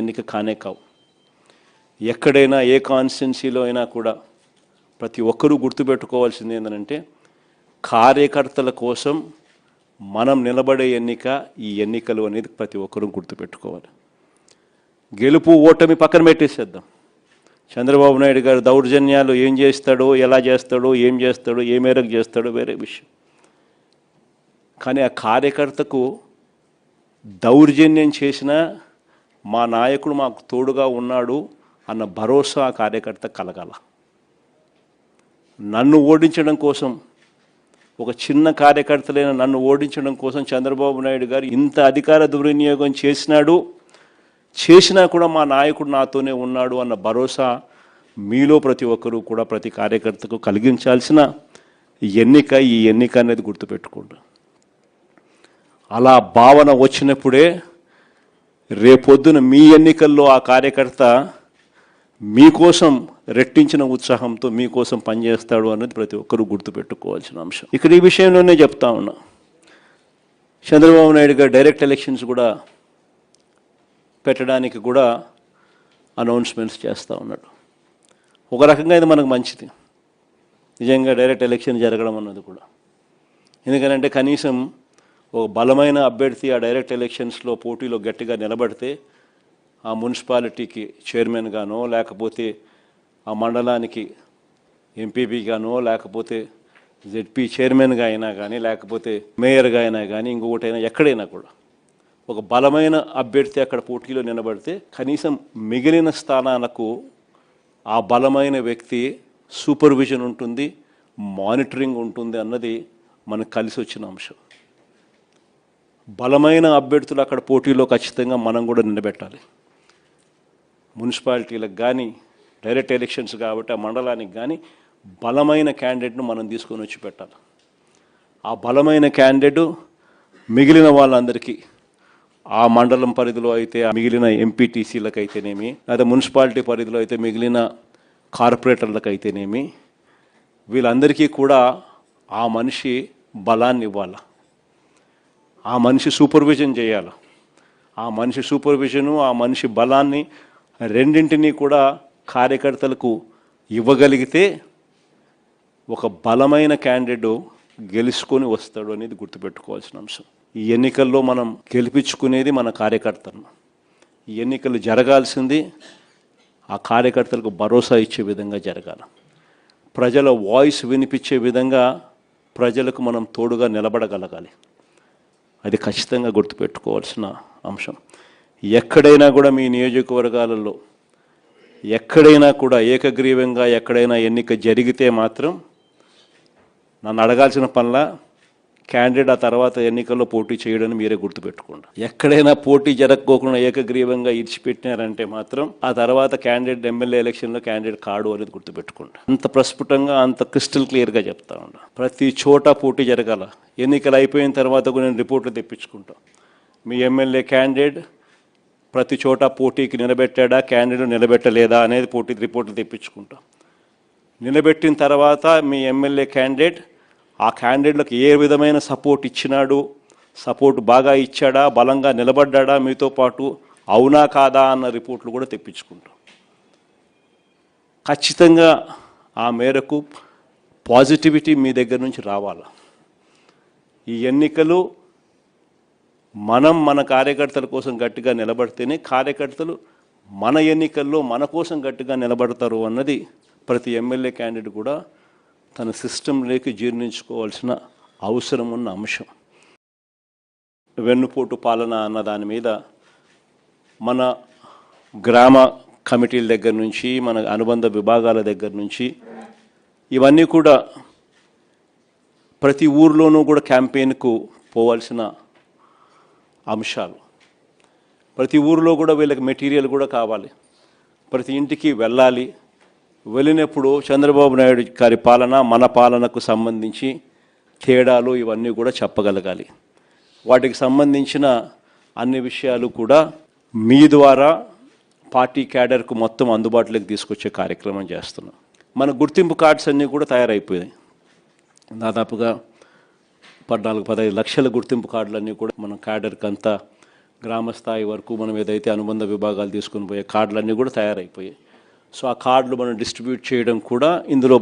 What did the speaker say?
ఎన్నిక కానే కావు. ఎక్కడైనా ఏ కాన్స్టిట్యున్సీలో అయినా కూడా ప్రతి ఒక్కరూ గుర్తుపెట్టుకోవాల్సింది ఏంటంటే కార్యకర్తల కోసం మనం నిలబడే ఎన్నిక ఈ ఎన్నికలు అనేది ప్రతి ఒక్కరూ గుర్తుపెట్టుకోవాలి. గెలుపు ఓటమి పక్కన పెట్టేసేద్దాం. చంద్రబాబు నాయుడు గారు దౌర్జన్యాలు ఏం చేస్తాడో, ఎలా చేస్తాడో, ఏం చేస్తాడో, ఏ మేరకు చేస్తాడో వేరే విషయం. కానీ ఆ కార్యకర్తకు దౌర్జన్యం చేసిన మా నాయకుడు మాకు తోడుగా ఉన్నాడు అన్న భరోసా ఆ కార్యకర్త కలగాల. నన్ను ఓడించడం కోసం, ఒక చిన్న కార్యకర్తలైన నన్ను ఓడించడం కోసం చంద్రబాబు నాయుడు గారు ఇంత అధికార దుర్వినియోగం చేసినా కూడా మా నాయకుడు నాతోనే ఉన్నాడు అన్న భరోసా మీలో ప్రతి ఒక్కరూ కూడా ప్రతి కార్యకర్తకు కలిగించాల్సిన ఎన్నిక ఈ ఎన్నిక అనేది గుర్తుపెట్టుకోండి. అలా భావన వచ్చినప్పుడే రేపొద్దున మీ ఎన్నికల్లో ఆ కార్యకర్త మీకోసం రెట్టించిన ఉత్సాహంతో మీకోసం పనిచేస్తాడు అనేది ప్రతి ఒక్కరూ గుర్తుపెట్టుకోవాల్సిన అంశం. ఇక్కడ ఈ విషయంలోనే చెప్తా ఉన్నా, చంద్రబాబు నాయుడు గారు డైరెక్ట్ ఎలక్షన్స్ కూడా పెట్టడానికి కూడా అనౌన్స్మెంట్స్ చేస్తూ ఉన్నాడు. ఒక రకంగా ఇది మనకు మంచిది, నిజంగా డైరెక్ట్ ఎలక్షన్ జరగడం అన్నది కూడా. ఎందుకంటే కనీసం ఒక బలమైన అభ్యర్థి ఆ డైరెక్ట్ ఎలక్షన్స్లో పోటీలో గట్టిగా నిలబడితే ఆ మున్సిపాలిటీకి చైర్మన్గానో, లేకపోతే ఆ మండలానికి ఎంపీపీగానో, లేకపోతే జెడ్పీ చైర్మన్గా అయినా కానీ, లేకపోతే మేయర్గా అయినా కానీ, ఇంకొకటైనా ఎక్కడైనా కూడా ఒక బలమైన అభ్యర్థి అక్కడ పోటీలో నిలబడితే కనీసం మిగిలిన స్థానాలకు ఆ బలమైన వ్యక్తి సూపర్విజన్ ఉంటుంది, మానిటరింగ్ ఉంటుంది అన్నది మనకు కలిసి వచ్చిన అంశం. బలమైన అభ్యర్థులు అక్కడ పోటీలో ఖచ్చితంగా మనం కూడా నిలబెట్టాలి. మున్సిపాలిటీలకు కానీ డైరెక్ట్ ఎలక్షన్స్ కాబట్టి ఆ మండలానికి కానీ బలమైన క్యాండిడేట్ను మనం తీసుకొని వచ్చి పెట్టాలి. ఆ బలమైన క్యాండిడేట్ మిగిలిన వాళ్ళందరికీ ఆ మండలం పరిధిలో అయితే మిగిలిన ఎంపీటీసీలకు అయితేనేమి, లేదా మున్సిపాలిటీ పరిధిలో అయితే మిగిలిన కార్పొరేటర్లకు అయితేనేమి, వీళ్ళందరికీ కూడా ఆ మనిషి బలాన్ని ఇవ్వాలి. ఆ మనిషి సూపర్విజన్ చేయాలి. ఆ మనిషి సూపర్విజను, ఆ మనిషి బలాన్ని రెండింటినీ కూడా కార్యకర్తలకు ఇవ్వగలిగితే ఒక బలమైన క్యాండిడేట్ గెలుచుకొని వస్తాడు అనేది గుర్తుపెట్టుకోవాల్సిన అంశం. ఈ ఎన్నికల్లో మనం గెలిపించుకునేది మన కార్యకర్తలను. ఈ ఎన్నికలు జరగాల్సింది ఆ కార్యకర్తలకు భరోసా ఇచ్చే విధంగా జరగాలి. ప్రజల వాయిస్ వినిపించే విధంగా ప్రజలకు మనం తోడుగా నిలబడగలగాలి. అది ఖచ్చితంగా గుర్తుపెట్టుకోవాల్సిన అంశం. ఎక్కడైనా కూడా మీ నియోజకవర్గాలలో ఎక్కడైనా కూడా ఏకగ్రీవంగా ఎక్కడైనా ఎన్నిక జరిగితే మాత్రం నన్ను అడగాల్సిన పనిలా క్యాండిడేట్ ఆ తర్వాత ఎన్నికల్లో పోటీ చేయడానికి మీరే గుర్తుపెట్టుకోండి. ఎక్కడైనా పోటీ జరగకోకుండా ఏకగ్రీవంగా ఇడిచిపెట్టినారంటే మాత్రం ఆ తర్వాత క్యాండిడేట్ ఎమ్మెల్యే ఎలక్షన్లో క్యాండిడేట్ కాడు అనేది గుర్తుపెట్టుకోండి. అంత ప్రస్ఫుటంగా, అంత క్రిస్టల్ క్లియర్గా చెప్తా ఉన్నా. ప్రతి చోట పోటీ జరగాల. ఎన్నికలు అయిపోయిన తర్వాత కూడా నేను రిపోర్ట్లు తెప్పించుకుంటాం. మీ ఎమ్మెల్యే క్యాండిడేట్ ప్రతి చోట పోటీకి నిలబెట్టాడా, క్యాండిడేట్ నిలబెట్టలేదా అనేది పోటీ రిపోర్ట్లు తెప్పించుకుంటాం. నిలబెట్టిన తర్వాత మీ ఎమ్మెల్యే క్యాండిడేట్ ఆ క్యాండిడేట్లకు ఏ విధమైన సపోర్ట్ ఇచ్చినాడు, సపోర్ట్ బాగా ఇచ్చాడా, బలంగా నిలబడ్డా మీతో పాటు, అవునా కాదా అన్న రిపోర్ట్లు కూడా తెప్పించుకుంటాం. ఖచ్చితంగా ఆ మేరకు పాజిటివిటీ మీ దగ్గర నుంచి రావాలి. ఈ ఎన్నికలు మనం మన కార్యకర్తల కోసం గట్టిగా నిలబడితేనే కార్యకర్తలు మన ఎన్నికల్లో మన కోసం గట్టిగా నిలబడతారు అన్నది ప్రతి ఎమ్మెల్యే క్యాండిడేట్ కూడా తన సిస్టంలోకి జీర్ణించుకోవాల్సిన అవసరం ఉన్న అంశం. వెన్నుపోటు పాలన అన్న దాని మీద మన గ్రామ కమిటీల దగ్గర నుంచి, మన అనుబంధ విభాగాల దగ్గర నుంచి ఇవన్నీ కూడా ప్రతి ఊర్లోనూ కూడా క్యాంపెయిన్కు పోవాల్సిన అంశాలు. ప్రతి ఊరిలో కూడా వీళ్ళకి మెటీరియల్ కూడా కావాలి. ప్రతి ఇంటికి వెళ్ళాలి. వెళ్ళినప్పుడు చంద్రబాబు నాయుడు గారి పాలన, మన పాలనకు సంబంధించి తేడాలు ఇవన్నీ కూడా చెప్పగలగాలి. వాటికి సంబంధించిన అన్ని విషయాలు కూడా మీ ద్వారా పార్టీ క్యాడర్కు మొత్తం అందుబాటులోకి తీసుకొచ్చే కార్యక్రమం చేస్తున్నాం. మన గుర్తింపు కార్డ్స్ అన్నీ కూడా తయారైపోయాయి. దాదాపుగా 14-15 లక్షల గుర్తింపు కార్డులన్నీ కూడా మనం క్యాడర్కి అంతా గ్రామ స్థాయి వరకు మనం ఏదైతే అనుబంధ విభాగాలు తీసుకుని పోయే కార్డులన్నీ కూడా తయారైపోయాయి. సో ఆ కార్డులు మనం డిస్ట్రిబ్యూట్ చేయడం కూడా ఇందులో